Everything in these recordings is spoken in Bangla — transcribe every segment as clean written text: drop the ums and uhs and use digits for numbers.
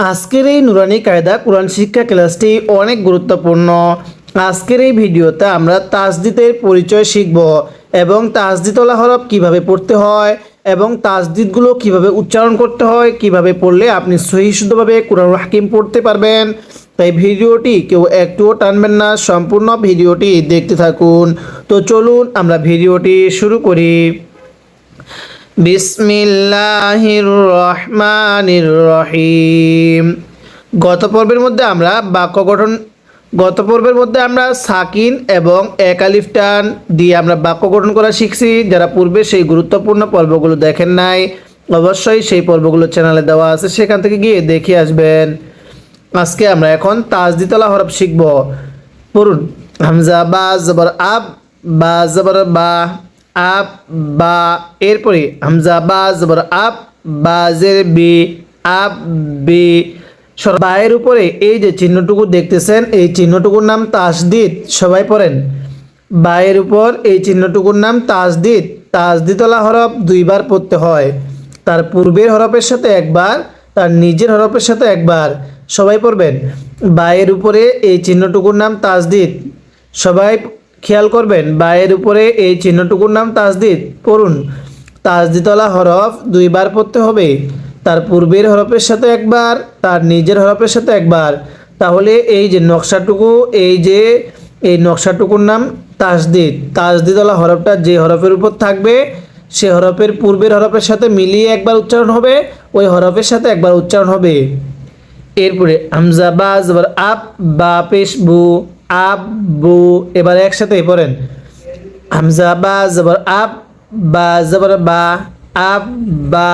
আজকের এই নুরানি কায়দা কোরআন শিক্ষা ক্লাসটি অনেক গুরুত্বপূর্ণ। আজকের এই ভিডিওতে আমরা তাসদিদের পরিচয় শিখব এবং তাসদিদওয়ালা হরফ কিভাবে পড়তে হয় এবং তাসদিদগুলো কিভাবে উচ্চারণ করতে হয়, কিভাবে পড়লে আপনি সহিহ শুদ্ধভাবে কোরআনুল হাকিম পড়তে পারবেন। তাই ভিডিওটি কেউ একটুও টানবেন না, সম্পূর্ণ ভিডিওটি দেখতে থাকুন। তো চলুন আমরা ভিডিওটি শুরু করি। বিসমিল্লাহির রহমানির রহিম। গত পর্বের মধ্যে আমরা সাকিন এবং এক আলিফ টান দিয়ে আমরা বাক্য গঠন করা শিখছি। যারা পূর্বে সেই গুরুত্বপূর্ণ পর্বগুলো দেখেন নাই, অবশ্যই সেই পর্বগুলো চ্যানেলে দেওয়া আছে, সেখান থেকে গিয়ে দেখে আসবেন। আজকে আমরা এখন তাসদিদওয়ালা হরফ শিখব। পড়ুন। হামজা বা জবর আব, বা জবর বা, আব বা। এরপরে হামজা বা জবর আব, বা জের বি, আব বি। বায়ের উপরে এই যে চিহ্নটুকু দেখতেছেন, এই চিহ্নটুকুর নাম তাসদিদ। সবাই পড়েন। বায়ের উপর এই চিহ্নটুকুর নাম তাসদিদ। তাসদিদওয়ালা হরফ দুইবার পড়তে হয়, তার পূর্বের হরফের সাথে একবার, তার নিজের হরফের সাথে একবার। সবাই পড়বেন। বায়ের উপরে এই চিহ্নটুকুর নাম তাসদিদ। সবাই খেয়াল করবেন, বায়ের উপরে এই চিহ্নটুকুর নাম তাসদিদ। পড়ুন। তাসদিদওয়ালা হরফ দুইবার পড়তে হবে, তার পূর্বের হরফের সাথে একবার, তার নিজের হরফের সাথে একবার। তাহলে এই যে নকশাটুকু, এই নকশাটুকুর নাম তাসদিদ। তাসদিদওয়ালা হরফটা যে হরফের উপর থাকবে, সে হরফের পূর্বের হরফের সাথে মিলিয়ে একবার উচ্চারণ হবে, ওই হরফের সাথে একবার উচ্চারণ হবে। এরপরে হামজা বা জবর আব, বা পেশ বু, আব বু। এবার একসাথে পড়েন। হামজা বা জবর আব, বা জবর বা, আব বা।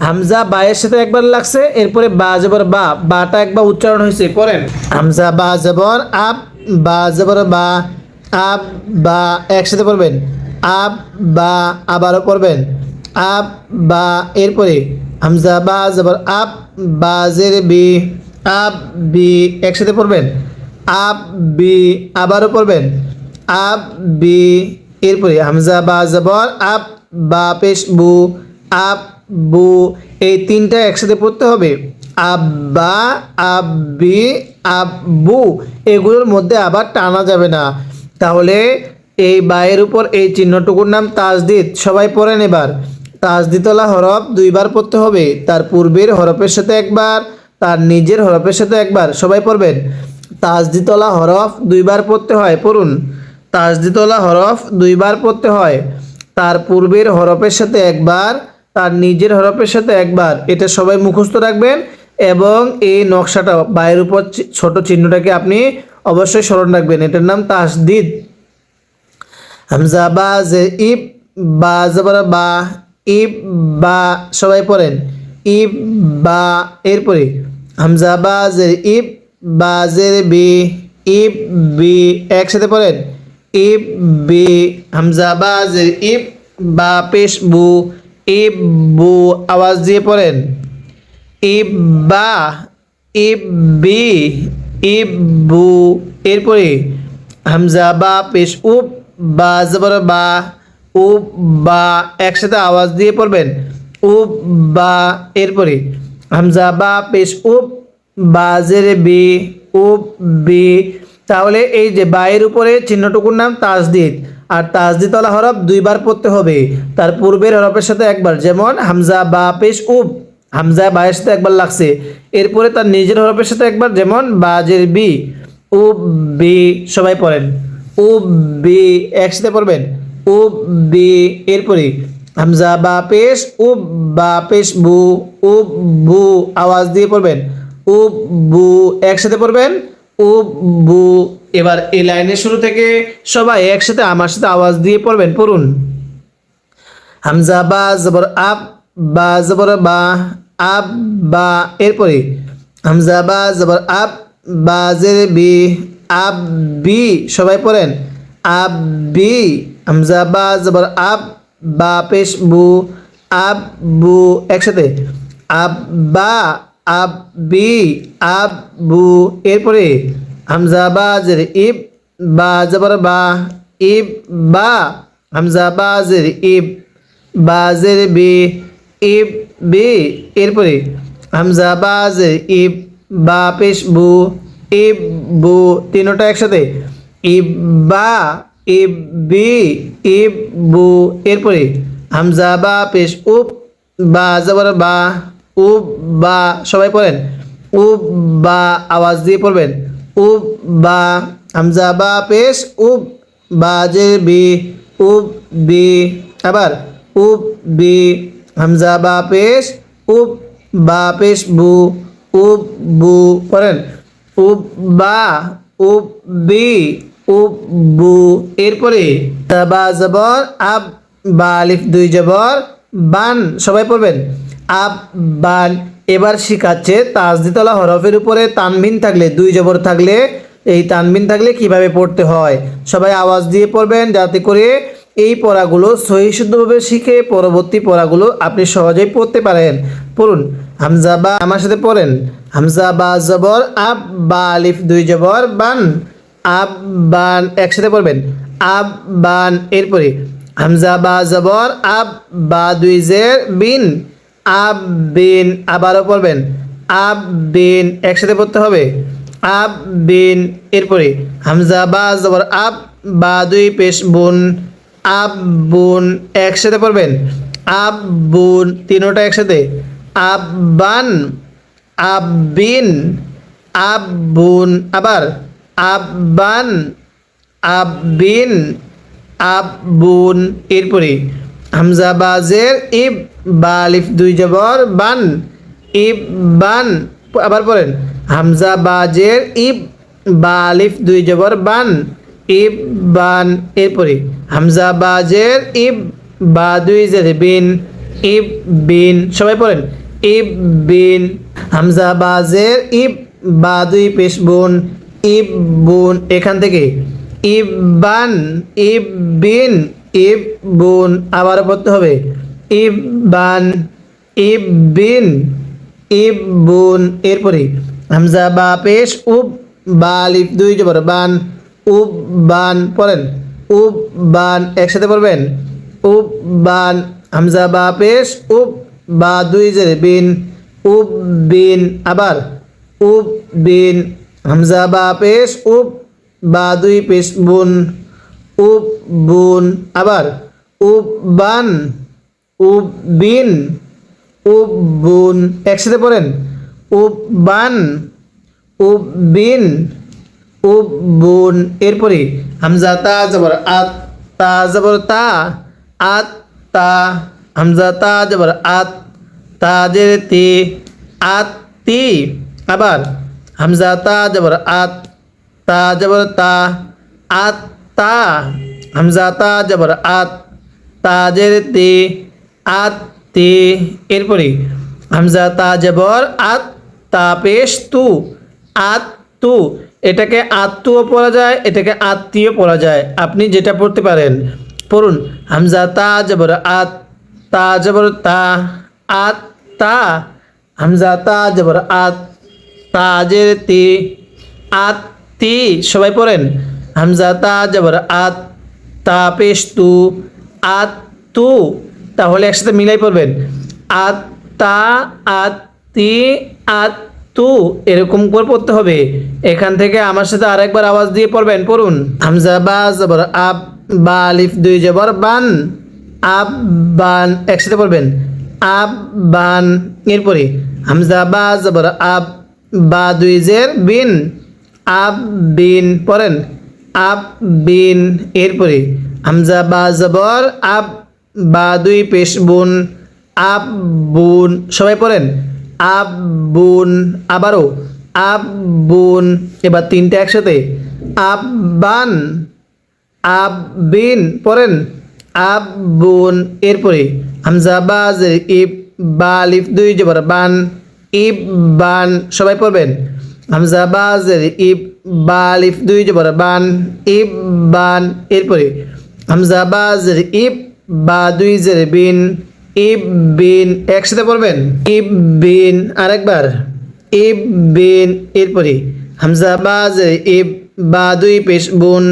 হামজা বায়ের সাথে একবার লাগছে, এরপরে বা জবর বা, বাটা একবার উচ্চারণ হয়েছে। পড়েন। হামজা বা জবর আব, বা জবর বা, আব বা। একসাথে পড়বেন। আব বা। আবারও পড়বেন। আব বা। এরপরে হামজা বা জবর আব, বা জের বি, আব বি। একসাথে পড়বেন। আব বি। আবারও পড়বেন। আব বি। এরপরে হামজা বা জবর আব, বা পেশ বু, আব বু। এই তিনটা একসাথে পড়তে হবে। আব্বা, আব্বি, আব্বু। এগুলোর মধ্যে আবার টানা যাবে না। তাহলে এই বায়ের উপর এই চিহ্নটুকুর নাম তাসদিদ। সবাই পড়েন এবার। তাসদিদওয়ালা হরফ দুইবার পড়তে হবে, তার পূর্বের হরফের সাথে একবার, তার নিজের হরফের সাথে একবার। সবাই পড়বেন। তাসদিদওয়ালা হরফ দুইবার পড়তে হয়। পড়ুন। তাসদিদওয়ালা হরফ দুইবার পড়তে হয়, তার পূর্বের হরফের সাথে একবার, তার নিজের হরফের সাথে একবার। এটা সবাই মুখস্থ রাখবেন এবং এই নকশাটা বায়ের উপর ছোট চিহ্নটাকে আপনি অবশ্যই স্মরণ রাখবেন। এটার নাম তাসদিদ। হামজা বা জে ইব, বা জবর বা, ইব বা। সবাই পড়েন। ইব বা। এরপরে হামজা বা জের ইব, বা জের বি, ইব বি। একসাথে পড়েন। ইব বি। হামজা বা জের ইব, বা পেশ বু, ইব বু। আওয়াজ দিয়ে পড়েন। ইব বা, ইব বি, ইব বু। এরপরে হামজা বা পেশ উব, বা জবর বা, উব বা। একসাথে আওয়াজ দিয়ে পড়বেন। উব বা। এরপরে হামজা বা পেশ উব, বা জের বি, উব বি। তাহলে এই যে বায়ের উপরে চিহ্নটুকুর নাম তাসদিদ। আর তাসদিদওয়ালা হরফ দুইবার পড়তে হবে, তার পূর্বের হরফের সাথে একবার। যেমন হামজা বা পেশ উব, হামজা বায়ের সাথে একবার লাগছে, এরপরে তার নিজের হরফের সাথে একবার। যেমন বাজের বি, উব বি। সবাই পড়েন। উব বি। একসাথে পড়বেন। উব বি। এরপরে হামজা বা পেশ উব, বা পেশ বু, উব বু। আওয়াজ দিয়ে পড়বেন। উব বু। একসাথে পড়বেন। উব বু। এবার এই লাইনের শুরু থেকে সবাই একসাথে আমার সাথে আওয়াজ দিয়ে পড়বেন। পড়ুন। হামজা বা জবর আব, বা জবর বা, আব বা। এরপরে হামজা বা জবর আব, বা জের বি, আব বি। সবাই পড়েন। আব বি। হামজা বা জবর আব, বা পেশ বু, আব বু। একসাথে আব বা, আব বি, আব বু। এরপরে হামজা বা জের ইব, বা জবর বা, ইব বা। হামজা বা জের ইব, বাজের বি, ইব বি। এরপরে হামজা বাজের ইব, বা পেশ বু, ইব বু, তিনটা একসাথে ইব্বা, ইব্বি, ইব্বু। এরপরে হামজা বা পেশ উব, বা জবর বা, উব বা। সবাই পড়েন উব বা, আওয়াজ দিয়ে পড়বেন উব বা। হামজা বা পেশ উব, বা জের বি, উব বি। আবার উব বি। হামজা বা পেশ উব, বা পেশ বু, উব বু। পড়েন উব বা, উব বি, উব বু। এরপরে তা বা জবর আব, বা আলিফ দুই জবর বান। সবাই পড়বেন আব বান। এবার শিখাচ্ছে তাসদিদওয়ালা হরফের উপরে তানবিন থাকলে, দুই জবর থাকলে, এই তানবিন থাকলে কিভাবে পড়তে হয়। সবাই আওয়াজ দিয়ে পড়বেন যাতে করে এই পড়াগুলো সহি শুদ্ধভাবে শিখে পরবর্তী পড়াগুলো আপনি সহজেই পড়তে পারেন। পড়ুন হামজা বা, আমার সাথে পড়েন হামজা বা জবর আব, বা আলিফ দুই জবর বান, আব বান। একসাথে পড়বেন আব বান। এরপরে হামজা বা জবর আব, বা দুই জের বিন, আব বিন। আবারও পড়বেন আব বিন। একসাথে পড়তে হবে আব বিন। এরপরে হামজা বা জবর আব, বা দুই পেশ বুন, আব বুন। একসাথে পড়বেন আব বুন, তিনোটা একসাথে আব বান, আব বিন, আব বুন। আবার আব বান, আব বিন, আব বুন। এরপরে হামজা বাজের ইব, বা আলিফ দুই জবর বান, ইব বান। আবার পড়েন হামজা বাজের ইব, বা আলিফ দুই জবর বান, ইব বান। এরপরে হামজা বাজের ইব, বা দুই জের বিন, ইব বিন। সবাই পড়েন ইব বিন। হামজা বাজের ইব, বা দুই পেশ বুন, ইব বুন। এখান থেকে ইববান, ইববিন, ইববুন। আবার পড়তে হবে ইববান, ইববিন, ইববুন। এরপরে হামজা বা পেশ উব, বা আলিফ দুই জবর বান, উববান। পড়েন উববান। একসাথে পড়বেন উববান। হামজা বা পেশ উব, বা দুই জের বিন, উববিন। আবার উববিন। হামজা বা পেশ উব, বা দুই পেশ বুন, উব বুন। আবার উববান, উববিন, উববুন। একসাথে পড়েন উববান, উববিন, উববুন। এরপরে হামজা তা জবর আত, তা জবর তা, আত তা। হামজা তা জবর আত, তা জের তি, আত তি। আবার হামজা তা জবর আত, তা জবর তা, আত তা। হামজা তা জবর আত, তা জের তি, আত তি। এরপরে হামজা তা জবর আত, তা পেশ তু, আত তু। এটাকে আত্মীয় পড়া যায়, এটাকে আত্মীয় পড়া যায়, আপনি যেটা পড়তে পারেন। পড়ুন হামজা তা জবর আত, তা জবর তা, আত তা। হামজা তা জবর আত, তা জের তি, আত তি। সবাই পড়েন হামজা তা জবর আত, তা পেশ তু, আত তু। তাহলে একসাথে মিলাই পড়বেন আত তা, আত তি, আত তু। এরকম করে পড়তে হবে। এখান থেকে আমার সাথে আরেকবার আওয়াজ দিয়ে পড়বেন। পড়ুন হামজা বা জবর আব, বা আলিফ দুই জবর বান, আব বান। একসাথে পড়বেন আব বান। এরপরে হামজা বা জবর আব, বা দুই জের বিন, আব বিন। পড়েন আব বিন। এরপরে হামজা বা জবর আব, বা দুই পেশ বুন, আব বুন। সবাই পড়েন আব বুন। আবারও আব বুন। এবার তিনটা একসাথে আব বান, আব বিন। পড়েন আব বুন। এরপরে হামজা বা জের ইব, বা আলিফ দুই জবর বান, ইব বান। সবাই পড়বেন হামজা বা জের ইব, বা আলিফ দুই জবর বান, ইব বান। এরপরে হামজা বা জের ইব, বা দুই জের বিন, ইব বিন। একসাথে পড়বেন ইব বিন। আরেকবার ইব বিন। এরপরে হামজা বা জের ইব, বা দুই পেশ বুন,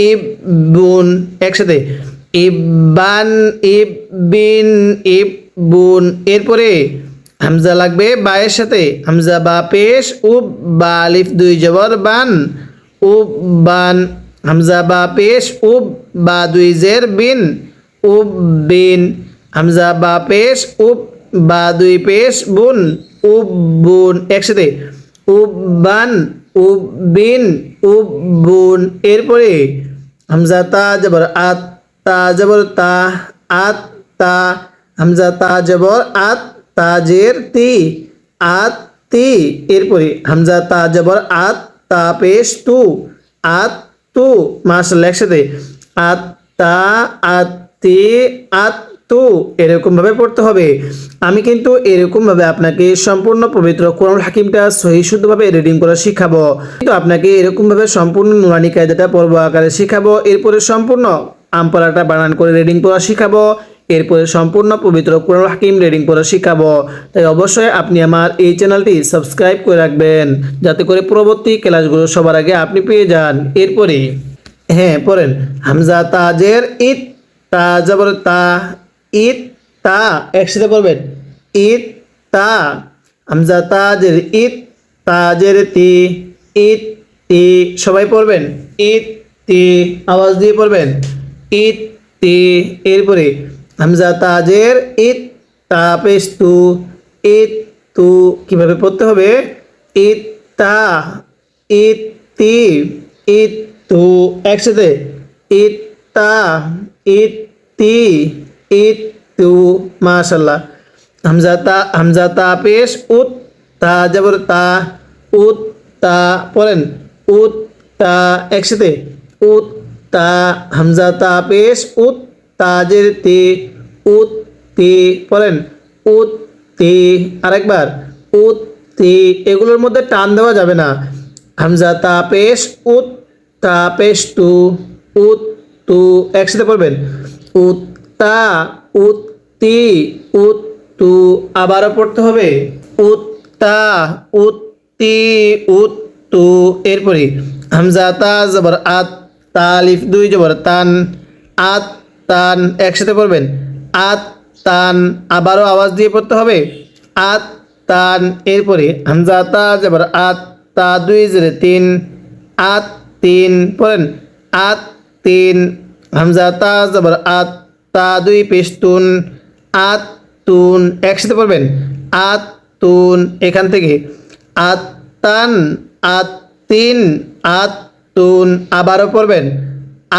ইব বুন। একসাথে ইব বান, ইব বিন, ইব বুন। এরপরে হামজা লাগবে বায়ের সাথে, হামজা বা পেশ, উব বা আলিফ দুই জবর বান, উব বান। হামজা বা পেশ, উব বা দুই জের বিন, উব বিন। হামজা বা পেশ, উব বা দুই পেশ বুন, উব বুন। একসাথে উব বান, উব বিন, উব বুন। এরপরে হামজা তা জবর আত, তা জবর তা, আত তা। হামজা তা জবর আত, তাজের তি, আত তি। এরপরে হামজা তা জবর আত, তা পেশ তু, আত তু। মাশাআল্লাহ, একসাথে আত তা, আত তি, আত তু। এরকম ভাবে পড়তে হবে। আমি কিন্তু এরকম ভাবে আপনাকে সম্পূর্ণ পবিত্র কোরআনুল হাকিমটা সহি শুদ্ধভাবে রিডিং করা শিখাবো। কিন্তু আপনাকে এরকম ভাবে সম্পূর্ণ নুরানি কায়দাটা পর্ব আকারে শিখাবো, এরপরে সম্পূর্ণ আমপারাটা বানান করে রিডিং করা শিখাবো, এরপরে সম্পূর্ণ পবিত্র কোরআনুল হাকিম রিডিং করা শিখাবো। তাই অবশ্যই আপনি আমার এই চ্যানেলটি সাবস্ক্রাইব করে রাখবেন, যাতে করে পরবর্তী ক্লাসগুলো সবার আগে আপনি পেয়ে যান। এরপরে হ্যাঁ পড়েন, হামজা তাজের ইত, তা জবর তা, ইত তা। একসাথে পড়বেন, ইত তা। হামজা তাজের ইত, তাজের তি, ইত তি। সবাই পড়বেন, ইত তি। আওয়াজ দিয়ে পড়বেন, ইত তি। এরপরে হামজা তাজের ইত, তা পেশ তু, ইত তু। কিভাবে পড়তে হবে, ইত তা, ইত তি, ইত তু। একসাথে ইত তা, ইত তি, ইত তু। মাশাআল্লাহ। হামজা তা পেশ উত, তা জবর তা, উত তা। পড়েন, উত তা। একসাথে উত তা। হামজা তা পেশ উত, তাজের তি, উত তি। পড়েন, উত তি। আরেকবার, উত তি। এগুলোর মধ্যে টান দেওয়া যাবে না। হামজা তা পেশ উত, তা পেশ তু, উত তু। একসাথে পড়বেন, উত তা, উত তি, উত তু। আবারও পড়তে হবে, উত তা, উত তি, উত তু। এরপরে হামজা তা জবর আত, তা আলিফ দুই জবর তান, আত তান। একসাথে পড়বেন, আত তান। আবারও আওয়াজ দিয়ে পড়তে হবে, আত তান। এরপরে হামজা তা জবর আত, তা দুই জেরে তিন, আত তিন। পড়েন, আত তিন। হামজা তা জবর আত, তা দুই পেশ তুন, আত তুন। একসাথে পড়বেন, আত তুন। এখান থেকে আত তান, আত তিন, আত তুন। আবারও পড়বেন,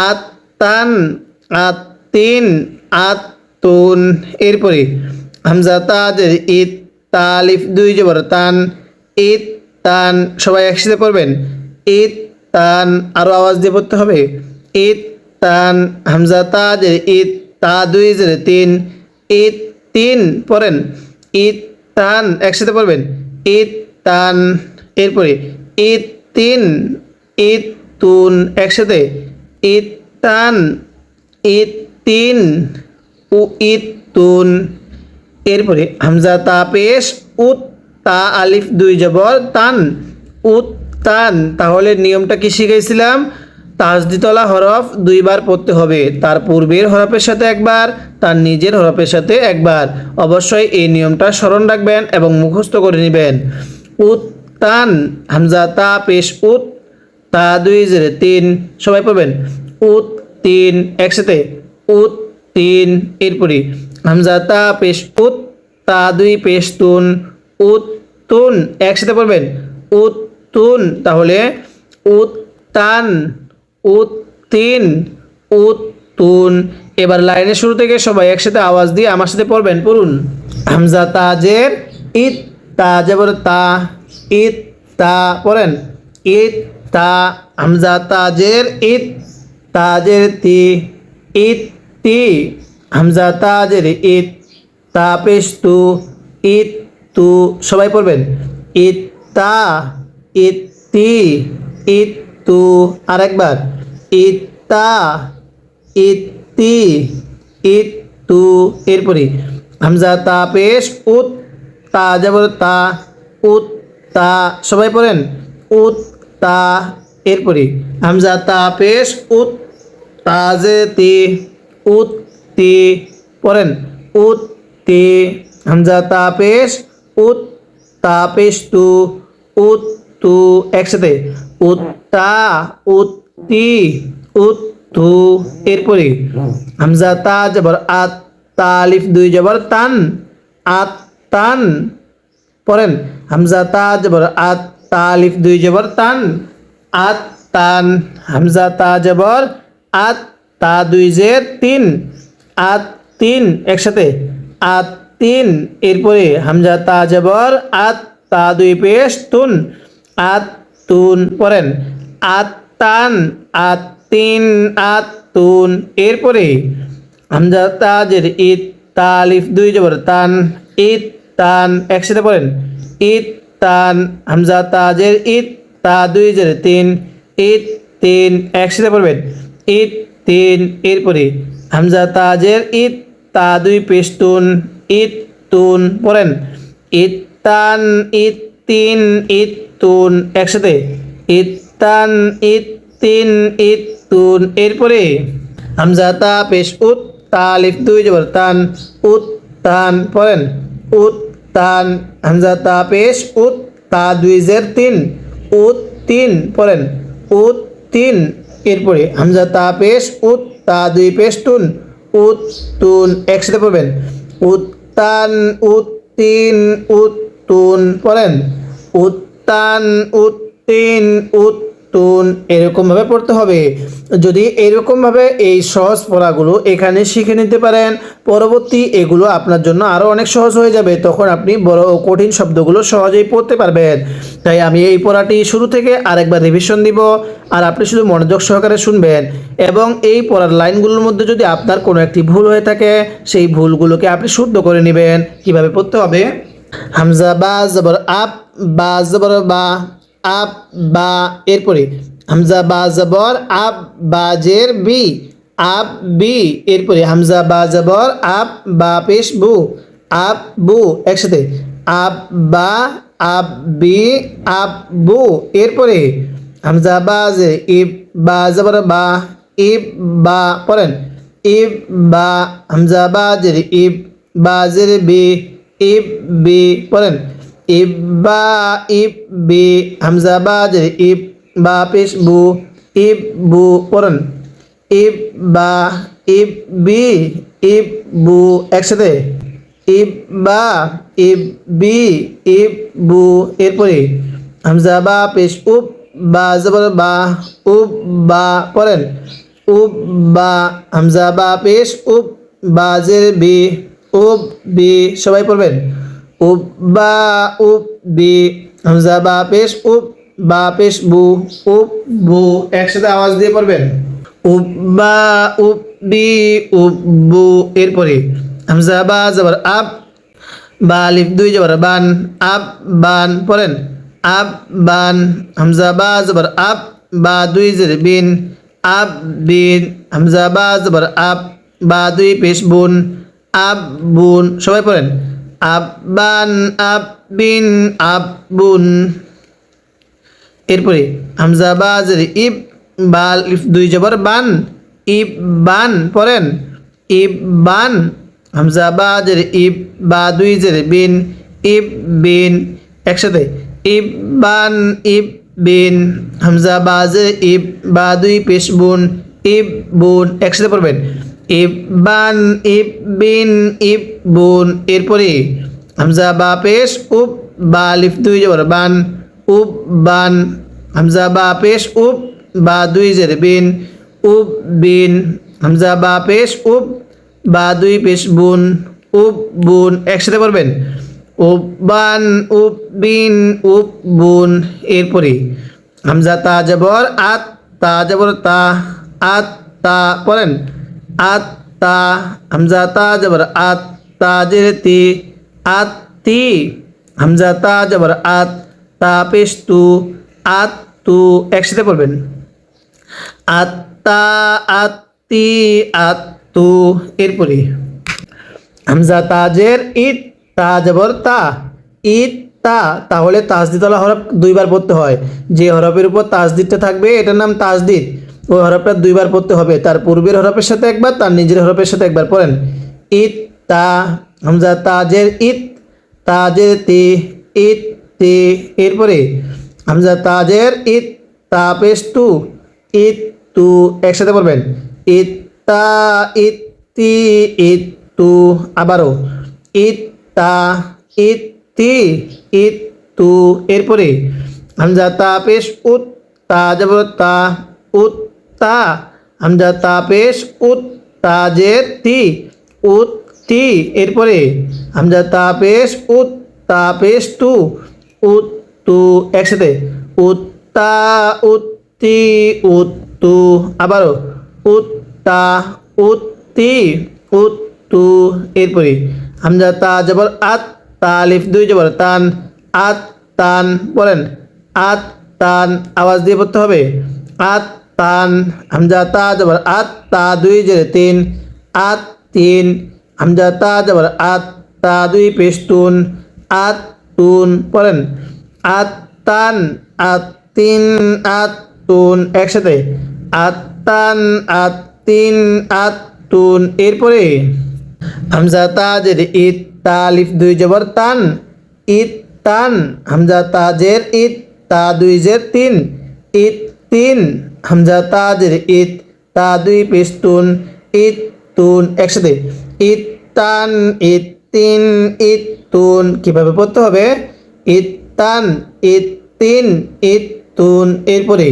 আত তান, আত তিন, আত তুন। এরপরে হামজা তাজের ইত, তা আলিফ দুই জবর তান, ইত তান। সবাই একসাথে পড়বেন, ইত তান। আরো আওয়াজ দিয়ে পড়তে হবে, ইত তান। হামজা তাজের ইত, তা দুই জের তিন, ইত তিন। পড়েন, ইত তান। একসাথে পড়বেন, ইত তান। এরপরে ইত তিন, ইত তুন। একসাথে ইত তান, ইত তিন, উ ইত তুন। এরপরে হামজা তা পেশ উত, তা আলিফ দুই জবর তান, উত তান। তাহলে নিয়মটা কি শিখাইছিলাম, তাসদিদওয়ালা হরফ দুইবার পড়তে হবে, তার পূর্বের হরফের সাথে একবার, তার নিজের হরফের সাথে একবার। অবশ্যই এই নিয়মটা স্মরণ রাখবেন এবং মুখস্থ করে নেবেন। উত তান, হামজা তা পেশ উত, তা দুই জেরে তিন। সবাই পড়বেন, উত তিন। একসাথে উত তিন। এরপরে হামজা তা পেশ উত, তা দুই পেশ তুন, উত তুন। একসাথে পড়বেন, উত তুন। তাহলে উত তান, উত তিন, উত তুন। এবার লাইনের শুরু থেকে সবাই একসাথে আওয়াজ দিয়ে আমার সাথে পড়বেন, পড়ুন। হামজা তাজের ইত, তা জবর তা, ইত তা। পড়েন, ইত তা। হামজা তাজের ইত, তাজের তি, ইত তি। হামজা তাজের ইত, তা পেশ তু, ইত তু। সবাই পড়বেন, ইত তা, ইত তি, ইত তু। আরেকবার, ইত তা, ইত তি, ইত তু। এরপরে হামজা তা পেশ উত, তা জবর তা, উত তা। সবাই পড়েন, উত তা। এরপরে হামজা তা পেশ উত, তাজে তি, উত তি। পড়েন, উত তি। হামজা তা পেশ উত তা পেশ তু উত্তু একসাথে উত্তা উত্তি উত্তু। এরপরে হামজা তা জবর আত তা আলিফ দুই জবর তান আত তান। পড়েন হামজা তা জবর আত তা আলিফ দুই জবর তান আত তান। হামজা তা জবর আত তা দুই জের তিন আত তিন একসাথে আত তিন। এরপরে হামজা তা জবর আত তা দুই পেশ তুন আত তুন। পড়েন আত তান আত তিন আত তুন। এরপরে হামজা তা জের ইত তা আলিফ দুই জবর তান ইত তান একসাথে পড়েন ইত তান। হামজা তা জের ইত তা দুই জের তিন ইত তিন একসাথে পড়বেন ইত তিন। এরপরে হামজা তা জের ইত তা দুই পেশ তুন ইত তুন। পড়েন ইত তান ইত তিন ইত তুন একসাথে ইত তান ইত তিন ইত তুন। এরপরে হামজা তা পেশ উত তা আলিফ দুই জবর তান উত তান। পড়েন উত তান। হামজা তা পেশ উত তা দুই জের তিন উত তিন। পড়েন উত তিন। এরপরে হামজা তা পেশ উত তা দুই পেশ তুন উত তুন একসাথে পড়বেন উত্তান উত্তিন উত্তুন। পড়েন উত্তান উত্তিন উত্তুন। এরকমভাবে পড়তে হবে। যদি এরকমভাবে এই সহজ পড়াগুলো এখানে শিখে নিতে পারেন, পরবর্তী এগুলো আপনার জন্য আরও অনেক সহজ হয়ে যাবে। তখন আপনি বড় ও কঠিন শব্দগুলো সহজেই পড়তে পারবেন। তাই আমি এই পড়াটি শুরু থেকে আরেকবার রিভিশন দিব, আর আপনি শুধু মনোযোগ সহকারে শুনবেন। এবং এই পড়ার লাইনগুলোর মধ্যে যদি আপনার কোনো একটি ভুল হয়ে থাকে, সেই ভুলগুলোকে আপনি শুদ্ধ করে নেবেন। কিভাবে পড়তে হবে? হামজা বা জবর আপ বা জবর বা আপ বা। এরপরে হামজা বা জবর আপ বা জের বি আপ বি। এরপরে হামজা বা জবর আপ বা পেশ বু আপ বু একসাথে আপ বা আপ বি আপ বু। এরপরে হামজা বা জে ইব বা জবর বা ইব বা। পড়েন ইব বা। হামজা বা জের ইব বা জের বি ইব বি। পড়েন ইব বা ইব বি। হামজা বা জের ইব বা পেশ বু ইব বু। পড়েন ইব বা ইব বি ইব বু একসাথে ইব বা ইব বি ইব বু। এরপরে হামজা বা পেশ উব বা জবর বা উব বা। পড়েন উব বা। হামজা বা পেশ উব বা জের বি উব বি। সবাই পড়বেন উব বা উব বি। হামজা বা পেশ উব বা পেশ বু উব বু একসাথে আওয়াজ দিয়ে পড়বেন উব বা উব বি উব বু। এরপরে হামজা বা জবর আব বা আলিফ দুই জবর বান আব বান। পড়েন আব বান। হামজা বা জবর আব বা দুই জের বিন আব বিন। হামজা বা জবর আব বা দুই পেশ বুন আব বুন। সবাই পড়েন আব বান আব বিন আব বুন। এরপরে হামজা বা জের ইব বা আলিফ দুই জবর বান ইব বান। পড়েন ইব বান। হামজা বা জের ইব বা দুই জের বিন ইব বিন একসাথে ইব বান ইব বিন। হামজা বা জের ইব বা দুই পেশ বুন ইব বুন একসাথে পড়বেন ইব বান ইব বিন ইব বুন। এরপরে হামজা বা পেশ উব বা আলিফ দুই জবর বান উব বান। হামজা বা পেশ উব বা দুই জের বিন উব বিন। হামজা বা পেশ উব বা দুই পেশ বুন উব বুন একসাথে পড়বেন উব বান উব বিন উব বুন। এরপরে হামজা তা জবর আত তা জবর তা আত তা। পড়েন আত তা। হামজা তা জবর আত তা জের তি আত তি। হামজা তা জবর আত তা পেশ তু আত তু একসাথে পড়বেন আত্তা আত্তি আত্তু। এরপরে হামজা তাজের ইত তা জবর তা ইত তা। তাহলে তাসদিদওয়ালা হরফ দুইবার পড়তে হয়। যে হরফের উপর তাসদিদটা থাকবে এটার নাম তাসদিদ। ওই হরফটা দুইবার পড়তে হবে, তার পূর্বের হরফের সাথে একবার, তার নিজের হরফের সাথে একবার। পড়েন ইত তা। হামজা তাজের ইত তাজের তি ইতি, এরপরে হামজা তাজের ইত, তা পেশ তু ইতু, একসাথে বলবেন ইত্তা ইত্তি ইত্তু, আবারও ইত্তা ইত্তি ইত্তু, এরপরে হামজা তা পেশ উত, তা জবর তা উত্তা, হামজা তা পেশ উত, তাজের তি উত্তি, এরপরে হামজা তা পেশ উত, তা পেশ তু উত্তু, একসাথে উত্তা উত্তি উত্তু, আবারও উত্তা উত্তি উত্তু, এরপরে হামজা তা জবর আত, তা আলিফ দুই জবর তান আত তান, বলেন আত তান, আওয়াজ দিয়ে পড়তে হবে আত তান, হামজা তা জবর আত, তা দুই জেরে তিন আত তিন, হামজা তা জবর আত, তা দুই পেশ তুন আত তুন, বলেন আত তান আত তিন আত তুন, একসাথে আত তান আত তিন আত তুন, এরপরে হামজা তাজের ইত, তা আলিফ দুই জবর তান ইত তান, হামজা তাজের ইত, তা দুই জের তিন ইত তিন, হামজা তাজের ইত, তা দুই পেশ তুন ইত তুন, একসাথে ইত তান ইত তিন ইত তুন, কিভাবে পড়তে হবে ইত তান ইত তিন ইত তুন, এরপরে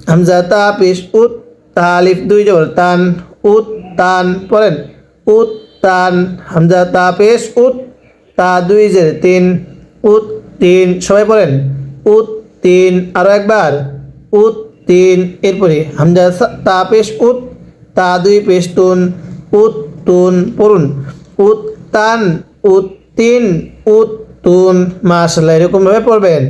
হামজা তা পেশ উত, তা আলিফ দুই জবর তান উত তান, পড়েন উত তান, হামজা তা পেশ উত, তা দুই জের তিন উত তিন, সবাই পড়েন উত তিন, আরো একবার উত তিন, এরপরে হামজা তা পেশ উত, তা দুই পেশ তুন উত তুন, পড়ুন উত তান উত তিন উত তুন, মাশাআল্লাহ এরকম ভাবে পড়বেন।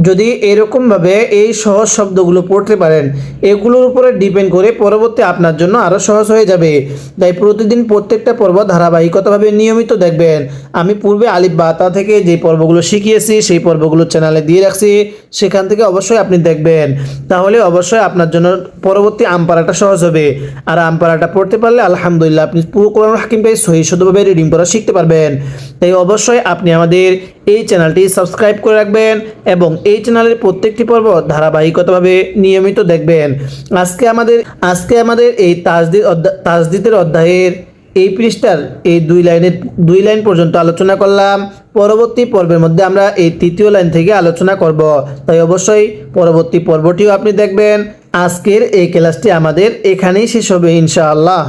যদি এরকম ভাবে এই সহজ শব্দগুলো পড়তে পারেন, এগুলোর উপরে ডিপেন্ড করে পরবর্তী আপনার জন্য আরো সহজ হয়ে যাবে। তাই প্রতিদিন প্রত্যেকটা পর্ব ধারাবাহিকতাভাবে নিয়মিত দেখবেন। আমি পূর্বে আলিফ বা তা থেকে যে পর্বগুলো শিখিয়েছি সেই পর্বগুলো চ্যানেলে দিয়ে রাখছি, সেখান থেকে অবশ্যই আপনি দেখবেন, তাহলে অবশ্যই আপনার জন্য পরবর্তী আমপারাটা সহজ হবে। আর আমপারাটা পড়তে পারলে আলহামদুলিল্লাহ আপনি পুরো কোরআনুল হাকিম পেয়ে সহি শুদ্ধভাবে রিডিং পড়া শিখতে পারবেন। তাই অবশ্যই আপনি আমাদের এই চ্যানেলটি সাবস্ক্রাইব করে রাখবেন এবং এই চ্যানেলের প্রত্যেকটি পর্ব ধারাবাহিকতাভাবে নিয়মিত দেখবেন। আজকে আমাদের এই তাজদিদের অধ্যায়ের এই পৃষ্ঠার এই দুই লাইন পর্যন্ত আলোচনা করলাম। পরবর্তী পর্বের মধ্যে আমরা এই তৃতীয় লাইন থেকে আলোচনা করব, তাই অবশ্যই পরবর্তী পর্বটিও আপনি দেখবেন। আজকের এই ক্লাসটি আমাদের এখানেই শেষ হবে ইনশাআল্লাহ।